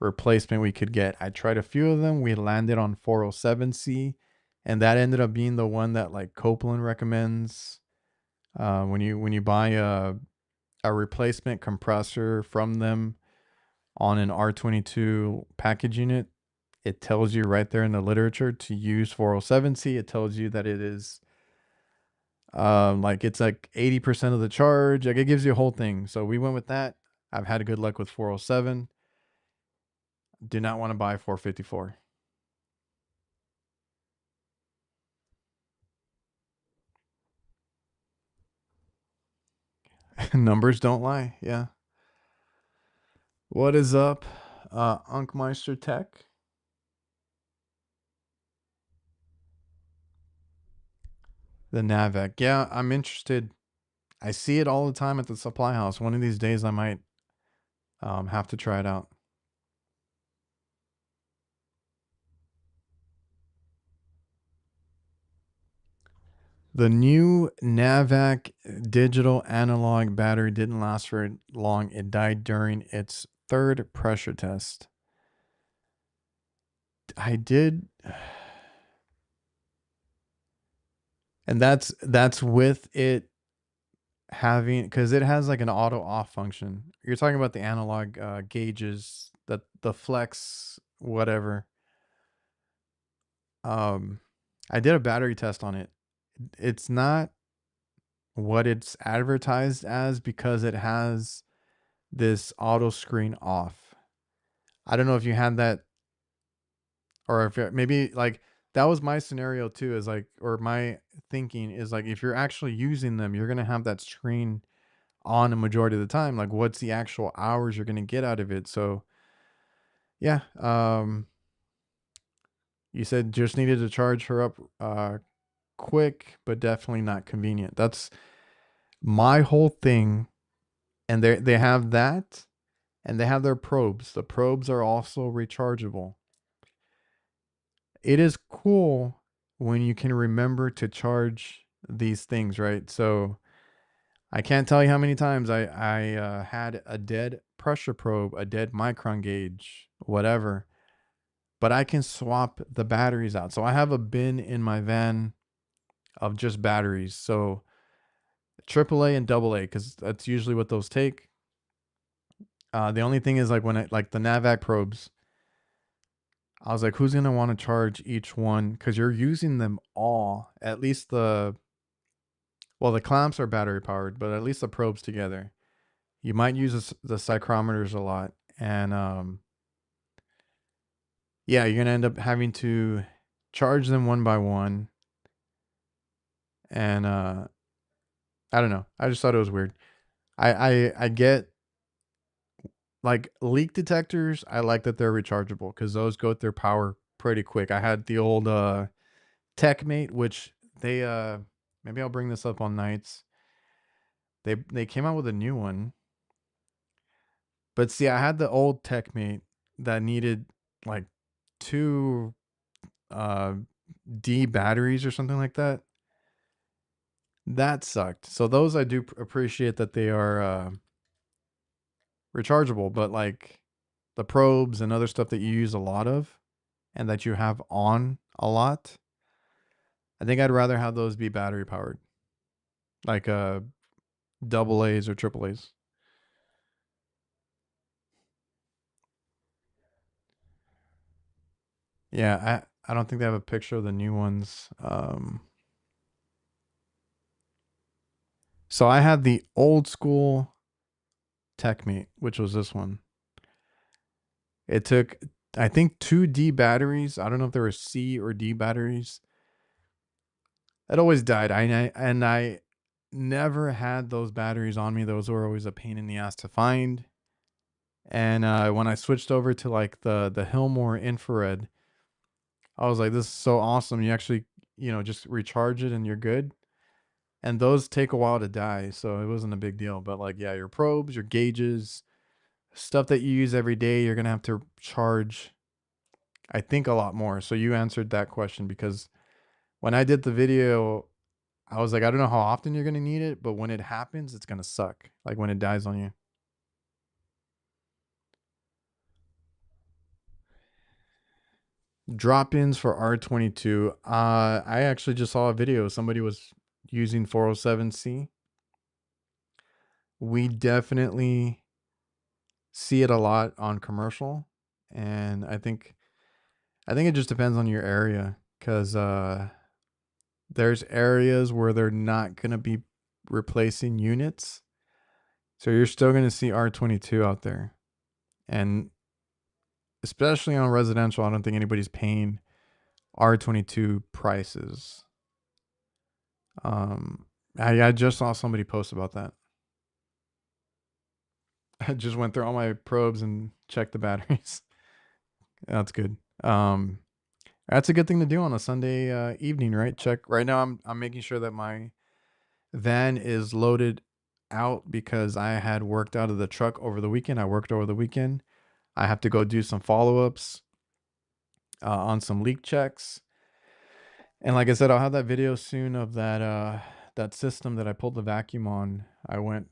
replacement we could get. I tried a few of them. We landed on 407C, and that ended up being the one that like Copeland recommends. When you buy a replacement compressor from them on an R22 package unit, it tells you right there in the literature to use 407C. It tells you that it is like it's like 80% of the charge. Like it gives you a whole thing. So we went with that. I've had good luck with 407. Do not want to buy 454. Numbers don't lie. Yeah. What is up, Unkmeister Tech? The Navac. Yeah, I'm interested. I see it all the time at the supply house. One of these days, I might have to try it out. The new Navac digital analog battery didn't last very long. It died during its third pressure test. I did, and that's with it having because it has like an auto off function. You're talking about the analog gauges, that the flex whatever. Um, I did a battery test on it. It's not what it's advertised as because it has this auto screen off. I don't know if you had that or if maybe like that was my scenario too is like or my thinking is like if you're actually using them you're going to have that screen on a majority of the time, like what's the actual hours you're going to get out of it. So yeah, you said just needed to charge her up quick but definitely not convenient. That's my whole thing. And they have that and they have their probes. The probes are also rechargeable. It is cool when you can remember to charge these things, right? So I can't tell you how many times I had a dead pressure probe, a dead micron gauge, whatever, but I can swap the batteries out. So I have a bin in my van of just batteries. So AAA and AA, because that's usually what those take. The only thing is like when I like the Navac probes, I was like, who's gonna want to charge each one? Because you're using them all. At least the clamps are battery powered, but at least the probes together. You might use the psychrometers a lot, and yeah, you're gonna end up having to charge them one by one. And I don't know. I just thought it was weird. I get like leak detectors. I like that they're rechargeable because those go through power pretty quick. I had the old TechMate, which they maybe I'll bring this up on nights. They came out with a new one. But see, I had the old TechMate that needed like two uh D batteries or something like that. That sucked. So those I do appreciate that they are rechargeable, but like the probes and other stuff that you use a lot of and that you have on a lot, I think I'd rather have those be battery powered, like double A's or triple A's. Yeah, I don't think they have a picture of the new ones. So I had the old school TechMate, which was this one. It took, I think, two D batteries. I don't know if there were C or D batteries. It always died. I never had those batteries on me. Those were always a pain in the ass to find. And when I switched over to like the Hillmore infrared, I was like, this is so awesome. You actually, just recharge it and you're good. And those take a while to die, so it wasn't a big deal. But like, yeah, your probes, your gauges, stuff that you use every day, you're gonna have to charge, I think, a lot more. So you answered that question because when I did the video, I was like, I don't know how often you're gonna need it, but when it happens, it's gonna suck. Like when it dies on you. Drop-ins for R22. I actually just saw a video. Somebody was using 407C. We definitely see it a lot on commercial, and I think it just depends on your area because there's areas where they're not gonna be replacing units, so you're still gonna see R22 out there, and especially on residential, I don't think anybody's paying R22 prices. Um, I just saw somebody post about that. I just went through all my probes and checked the batteries. That's good. That's a good thing to do on a Sunday evening, right? Check right now. I'm making sure that my van is loaded out because I had worked out of the truck over the weekend. I worked over the weekend. I have to go do some follow ups on some leak checks. And like I said, I'll have that video soon of that system that I pulled the vacuum on. I went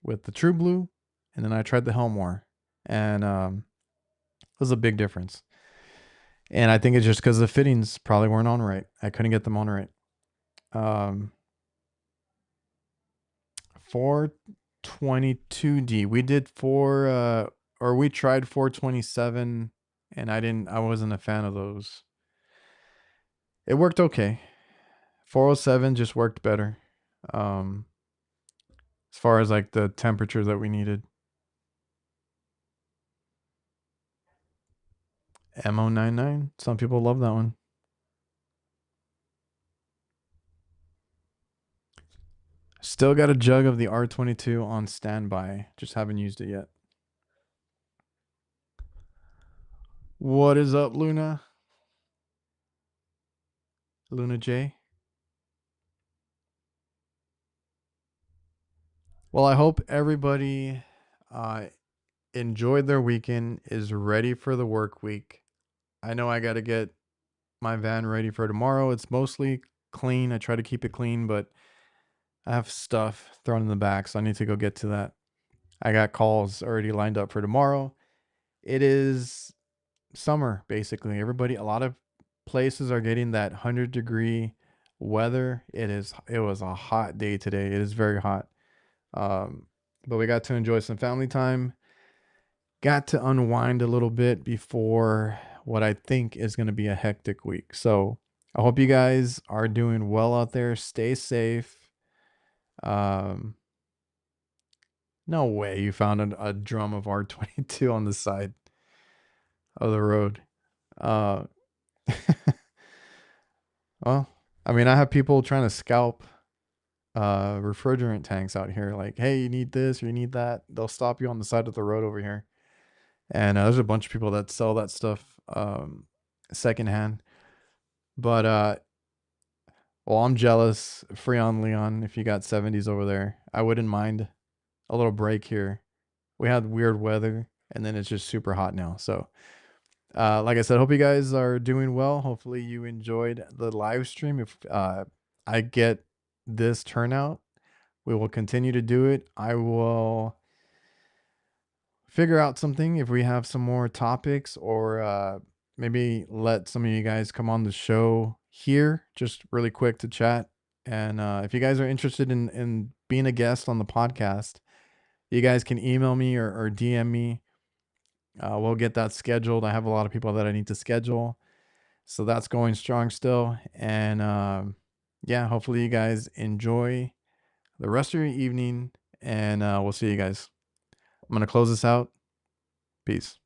with the True Blue, and then I tried the Helmore, and it was a big difference. And I think it's just because the fittings probably weren't on right. I couldn't get them on right. Um, 422D. We did we tried 427, and I wasn't a fan of those. It worked okay. 407 just worked better. Um, as far as like the temperature that we needed. MO99. Some people love that one. Still got a jug of the R22 on standby. Just haven't used it yet. What is up, Luna? Luna J. Well, I hope everybody uh, enjoyed their weekend, is ready for the work week. I know I got to get my van ready for tomorrow. It's mostly clean. I try to keep it clean, but I have stuff thrown in the back, so I need to go get to that. I got calls already lined up for tomorrow. It is summer, basically. A lot of places are getting that 100-degree weather. It was a hot day today. It is very hot. Um, but we got to enjoy some family time. Got to unwind a little bit before what I think is going to be a hectic week. So I hope you guys are doing well out there. Stay safe. Um, no way you found a drum of R22 on the side of the road. Uh, well, I mean, I have people trying to scalp refrigerant tanks out here. Like, hey, you need this or you need that. They'll stop you on the side of the road over here. And there's a bunch of people that sell that stuff secondhand. But well, I'm jealous. Freon Leon, if you got 70s over there, I wouldn't mind a little break here. We had weird weather, and then it's just super hot now. So, like I said, hope you guys are doing well. Hopefully, you enjoyed the live stream. If I get this turnout, we will continue to do it. I will figure out something if we have some more topics, or maybe let some of you guys come on the show here just really quick to chat. And if you guys are interested in being a guest on the podcast, you guys can email me or DM me. We'll get that scheduled. I have a lot of people that I need to schedule, so that's going strong still. And yeah, hopefully you guys enjoy the rest of your evening, and we'll see you guys. I'm gonna close this out. Peace.